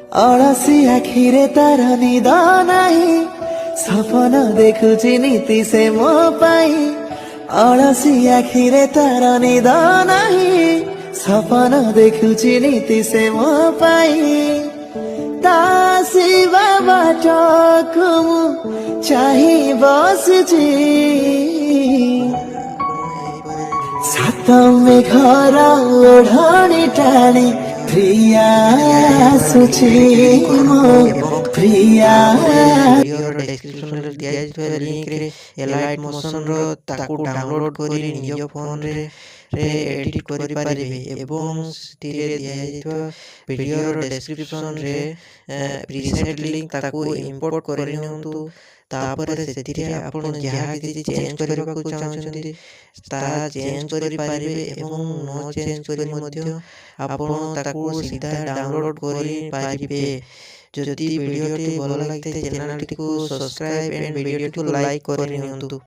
ଅଳସି ଆଖିରେ ତାର ନିଦ ନାହିଁ, ସପନ ଦେଖୁଛି ନୀତି ସେ ମୋ ପାଇଁ। ଅଳସି ଆଖିରେ ତାର ନିଦ ନାହିଁ, ସପନ ଦେଖୁଛି ନୀତି ସେ ମୋ ପାଇଁ। ତା ଆସିବା ବାଟକୁ ମୁଁ ଚାହିଁ ବସିଛି, ସାତ ମେଘର ଓଢ଼ଣି ଟାଣି ପ୍ରିୟା ଆସୁଛି ମୋ ପ୍ରିୟା। ଭିଡ଼ିଓର ଡେସ୍କ୍ରିପସନରେ ଦିଆଯାଇଥିବା ଲିଙ୍କରେ ଏଲାଇଟ୍ ମୋସନର ତାକୁ ଡାଉନଲୋଡ୍ କରି ନିଜ ଫୋନରେ ଏଡିଟ୍ କରିପାରିବେ ଏବଂ ସେଥିରେ ଦିଆଯାଇଥିବା ଭିଡ଼ିଓର ଡେସ୍କ୍ରିପସନରେ ପ୍ରିସେଟ୍ ଲିଙ୍କ ତାକୁ ଇମ୍ପୋର୍ଟ କରିନିଅନ୍ତୁ। ତାପରେ ସେଥିରେ ଆପଣ ଯାହା କିଛି ଚେଞ୍ଜ କରିବାକୁ ଚାହୁଁଛନ୍ତି ତାହା ଚେଞ୍ଜ କରିପାରିବେ ଏବଂ ନ ଚେଞ୍ଜ କରି ମଧ୍ୟ ଆପଣ ତାକୁ ସିଧା ଡାଉନଲୋଡ୍ କରିପାରିବେ। ଯଦି ଭିଡ଼ିଓଟି ଭଲ ଲାଗିଥାଏ ଚ୍ୟାନେଲଟିକୁ ସବସ୍କ୍ରାଇବ୍ ଏଣ୍ଡ ଭିଡ଼ିଓଟିକୁ ଲାଇକ୍ କରିନିଅନ୍ତୁ।